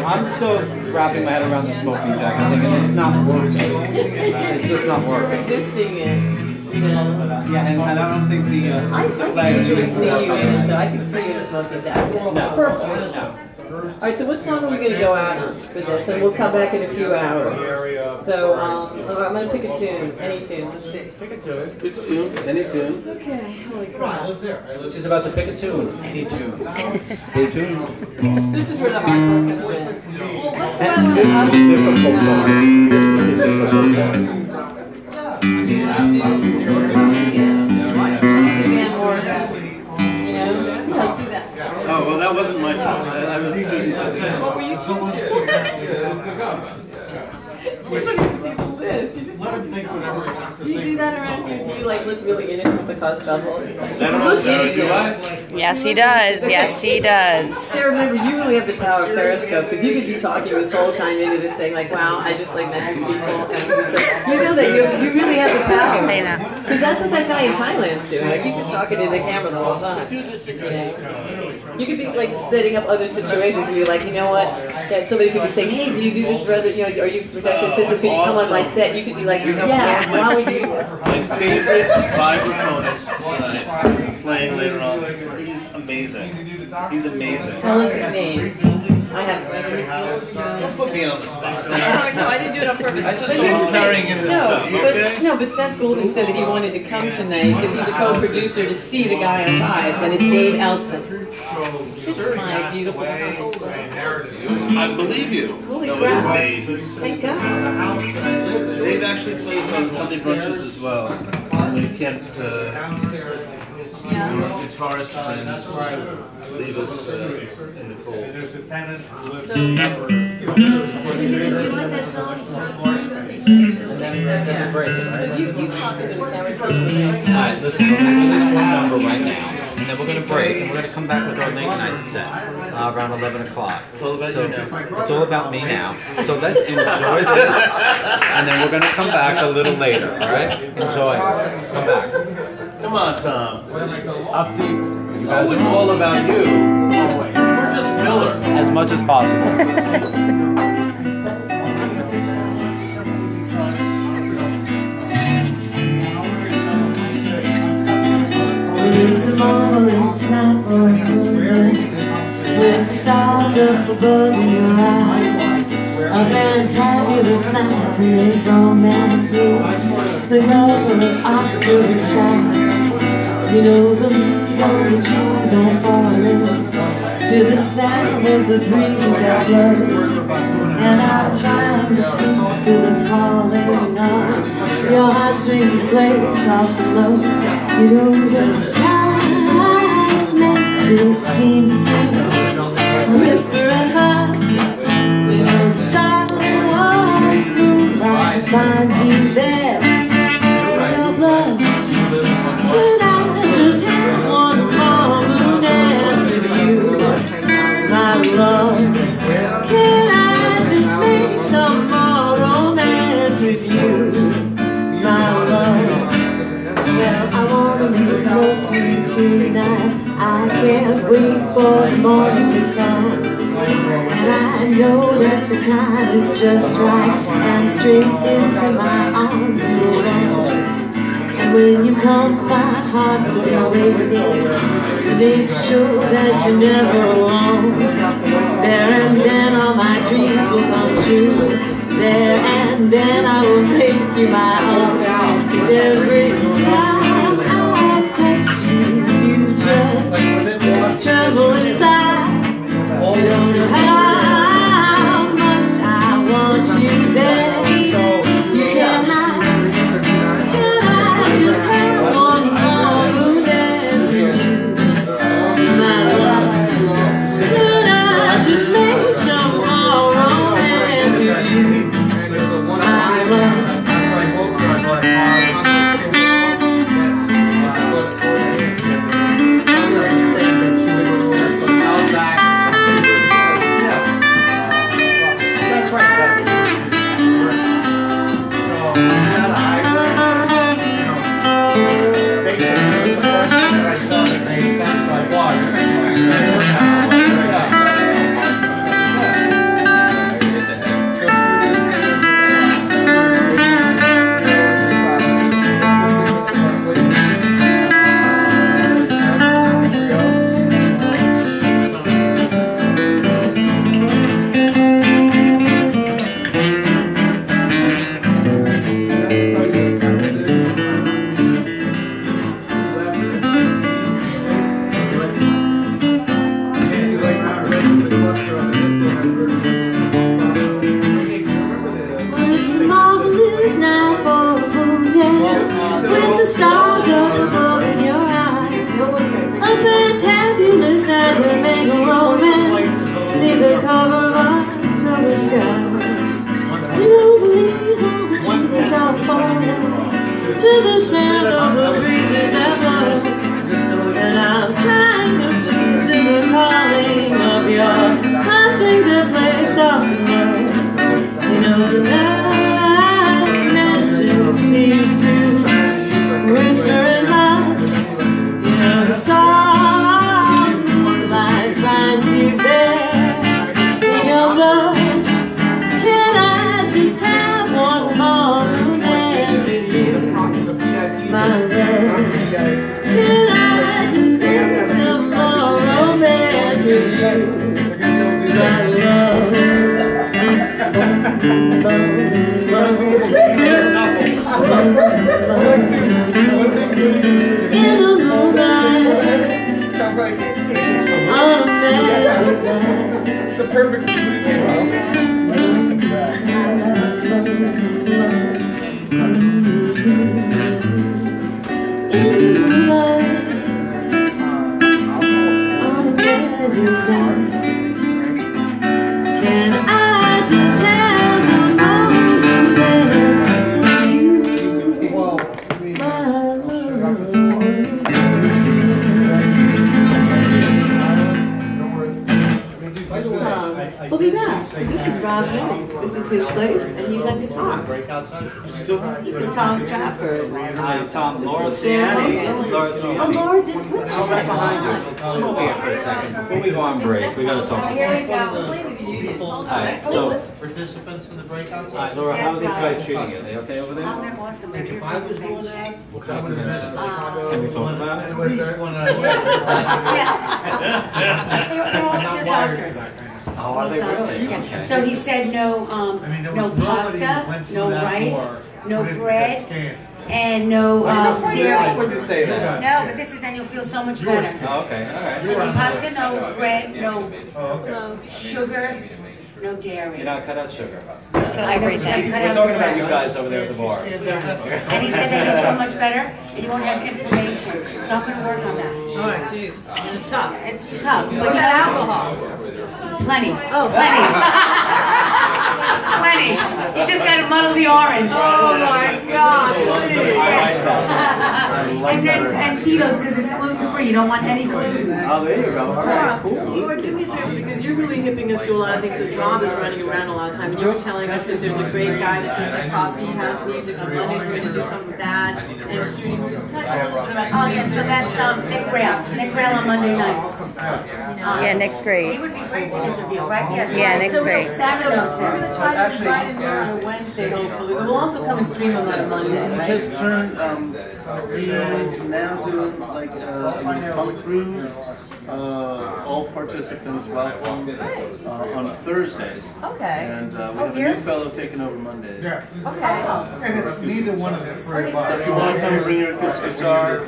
I'm still wrapping my head around the smoking jacket thing, and it's not working. It's just not working. Resisting it. Yeah, and I don't think the I flag can is usually really see you in it, though. I can see you in a smoking jacket. No. Purple. No. All right, so what song are we going to go out on for this? And we'll come back in a few hours. So I'm going to pick a tune, any tune. Let's see. Pick a tune, any tune. Okay, holy crap. She's about to pick a tune. Any tune. Stay tuned. This is where the hard work comes in. Well, let's go out on This is the the difficult part. This is the difficult part. Van Morrison. You know? Let's do that. Oh, well, that wasn't my choice. I was choosing something. What were you choosing? You don't even see the list. You just Let him think whatever he wants to do you think. do that around here? Do you like look really innocent because troubles? I don't know, Sarah, do I? Yes, he does. Yes, he does. Sarah, remember, you really have the power of Periscope because you could be talking this whole time into this saying like, wow, I just like message people. And it's like, you know that you really have the power. I know. Because that's what that guy in Thailand's doing. Like, he's just talking to the camera the whole time. You know? You could be like setting up other situations and be like, you know what? Yeah, somebody could be saying, hey, do you do this for other, you know, are you production assistant? Could you come on my set? You could be like, yeah, why would you? My favorite vibraphonist tonight, playing later on. He's amazing. He's amazing. Tell us his name. I have. Don't put me on the spot. No, I didn't do it on purpose. I just But saw here's him the carrying thing. in this stuff, okay? But Seth Golden said that he wanted to come tonight because he's a co-producer to see the guy on Vibes, and it's Dave Elson. This is my beautiful guy. I believe you. Holy No, crap. it is Dave. Thank God. Dave actually plays on Sunday brunches as well. We can't, guitarist friends leave us in the cold. There's a tennis lift. Do you like that song? So you talk into the camera. Alright, listen, we're going to do this one number right now. And then we're going to break, and we're going to come back with our late night set around 11 o'clock. It's all about you now. It's all about me now. So let's enjoy this, and then we're going to come back a little later, alright? Enjoy. Come back. Come on, Tom. It's always all about you. We're just filler. As much as possible. It's a marvelous night for a moon with the stars up above in your eyes. A fantabulous night to make romance move the color of October skies. You know the leaves on the trees are falling to the sound of the breezes that blow, and I'm trying to please to the calling of your heartstrings that play soft and low. You know the night's magic seems to whisper a hush. You know the sound of moonlight finds you there. Your blush. Can I just have one more moon dance with you, my love? Can I just make some more romance with you, my love? Well, I wanna make love to you tonight. I can't wait for the morning to come, and I know that the time is just right, and straight into my arms you'll run. And when you come, my heart will be waiting to make sure that you're never alone. There and then all my dreams will come true. There and then I will make you my own. 'Cause every time I touch you, you just tremble inside. You don't know how much I want you there. You cannot. Can I just have one more moon dance with you, my love? Could I just make some more romance with you, my love? to the sound of the breezes that blow. And I'm trying to please to the calling of your heartstrings that play soft and low. You know the night's magic seems to whisper and hush. You know the soft moonlight finds you there in your blush. Can I just have one more dance with you, my love? Can I just get some more romance with you, my love? In the moonlight, on a magic night. It's a perfect sleeping. In the moonlight, on a magic night. Can I just have a moment with you, my love? We'll be back. This is Rob Hill. This is his place, and he's on guitar. This is Tom Stratford. Hi, Tom. Laura This is Sarah Ciani. Logan. Laura Ciani. Oh, Laura did what? I'm right behind you. Come over here for a second. Before we go on break, we got to talk to you. All right, so, Participants in the breakout all right, Laura, how are these guys treating you? Are they okay over there? Oh, they're awesome. They're here for the bench. What kind of convention? Can we talk about it? At least one Yeah. They're doctors. Oh, are they really? Yeah. Okay. So he said no, no pasta, no rice, no bread, and no dairy. Why would you say that? No, but this is, and you'll feel so much better. Oh, okay, all right. So no pasta, no bread, no Oh, sugar, no dairy. You're not cut out sugar. So everything. We're talking about you guys over there at the bar. And he said that you'll feel much better, and you won't have inflammation. So I'm going to work on that. All right, geez. And it's tough. It's tough, but What about alcohol? plenty. Oh, Plenty. Plenty. You just got to muddle the orange. Oh my God! I like that. And Tito's because it's gluten free. You don't want any gluten. Oh, there you go. All right, cool. Laura, do me a favor, because you're really hipping us to a lot of things, because Rob is running around a lot of time, and you were telling us that there's a great guy that does like coffee house music on Mondays. We're going to do something with that, and shooting. Tell me a little bit about Oh yes, so that's Nick Grail. Nick Grail on Monday nights. Yeah, Nick's He great. would be great to interview, right? Yeah, Nick's great. Saturday, We're going to try to invite him here on a Wednesday, hopefully, but we'll also come and stream him on a Monday, right? Just turned, he is now doing like a funk groove. All participants welcome on Thursdays. Okay. And we have a new fellow taking over Mondays. Yeah. Okay. And it's neither one of them for a So if you want to come and bring your acoustic guitar,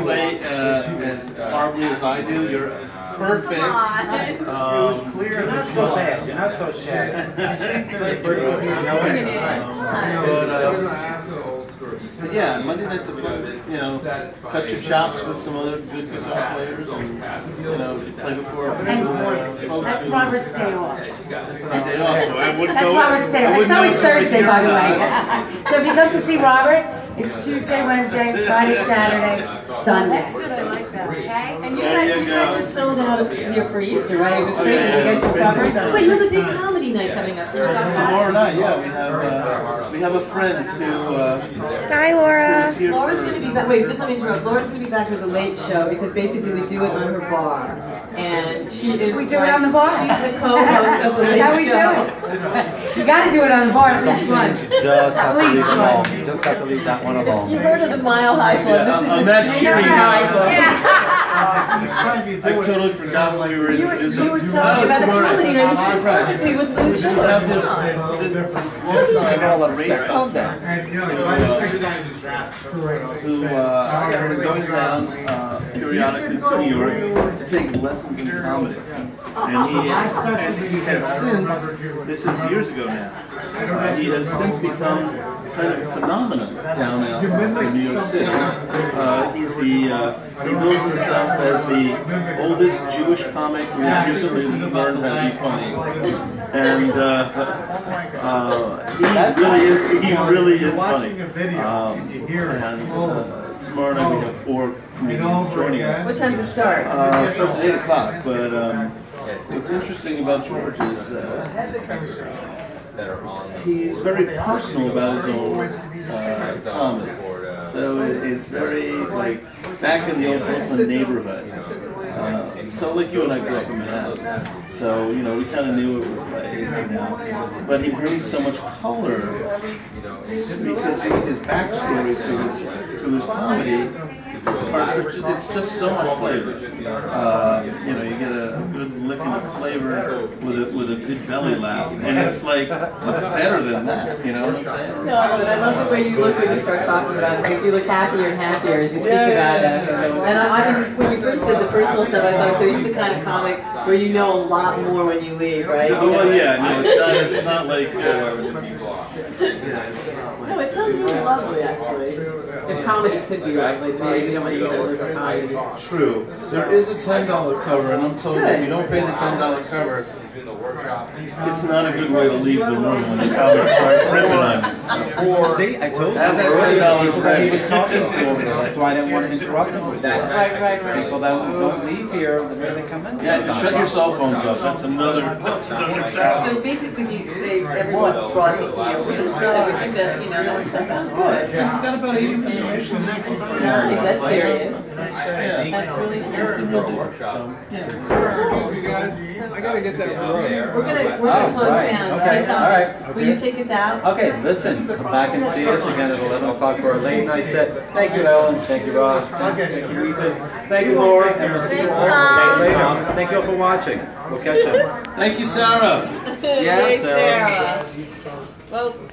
play as horribly as I do, you're perfect. It was clear You're not so bad. You're not so shabby. But yeah, Monday nights are fun. You know, cut your chops with some other good guitar players, and play before. That's Robert's day off. That's my day off, so I wouldn't That's know. Robert's day off. It's always Thursday, by the way. So if you come to see Robert, it's Tuesday, Wednesday, Friday, Saturday, Sunday. That's good, I like that. Okay? And you guys just sold out here for Easter, right? It was crazy. You guys were covering. Wait, you have a big comedy night coming up. Tomorrow night, yeah, we have a friend who. Hi, Laura. Laura's going to be back. Wait, just let me interrupt. Laura's going to be back for the Late Show because basically we do it on her bar, and she is. We do it on the bar? She's the co-host of the Late That's how we Show. do it. You got to do it on the bar at least once. Just have to leave Please, it alone. You just have to leave that one alone. You've heard of the Mile High Club. This is I'm the not 3 cheering High Club. I totally forgot what we were You introducing. were talking about a comedy night, which was perfectly with Luke We have this Come on. rate customer And, you know, you buy the 6 times who has been going down periodically to New York to take lessons in comedy. And he has since, this is years ago now, he has since become kind of phenomenon down out in New York City. He bills himself as the oldest Jewish comic who recently learned how to be funny, and he really is funny. Tomorrow night we have 4 comedians joining us. What time does it start? It starts at 8 o'clock, but what's interesting about George is he's very personal about his own comedy. So it's very like back in the old Brooklyn neighborhood. So like you and I grew up in Manhattan. So you know we kind of knew it was like but he brings so much color because his backstory to his comedy. It's just so much flavor. You know, you get a good licking of flavor with a good belly laugh, and it's like what's better than that? You know what I'm saying? No, I love the way you look when you start talking about it, because you look happier and happier as you speak about it. And I mean, when you first said the personal stuff, I thought, so he's the kind of comic where you know a lot more when you leave, right? Oh, well, yeah, no, it's not like... No, it sounds really lovely, actually. If comedy could be lovely, maybe we don't want to use that word for comedy. True. There is a $10 cover, and I'm told if you don't pay the $10 cover, it's not a good way to leave the room when the comics start ripping on you. See, I told you. Have that $10 ready. He was talking to him. That's why I didn't want to interrupt him with that. Right. People that don't leave here, the way they come in. Yeah, shut your cell phones off. That's another town. So basically, everyone's brought to heel, which is good. I think that, you know, that sounds good. He's got about 80 presentations next. Is that serious? Yeah. That's really It's a good. real deal. So, I gotta get that there. We're gonna close down. Okay. Hey, Tom, All right. will you take us out? Okay, listen, come back and see us again at 11 o'clock for our late night set. Thank you, Ellen. Thank you, Rob. Thank you, Ethan. Thank you, Laura. And we'll see you all Tom. later. Thank you all for watching. We'll catch up. thank you, Sarah. Yeah, Hey, Sarah. Sarah. Well.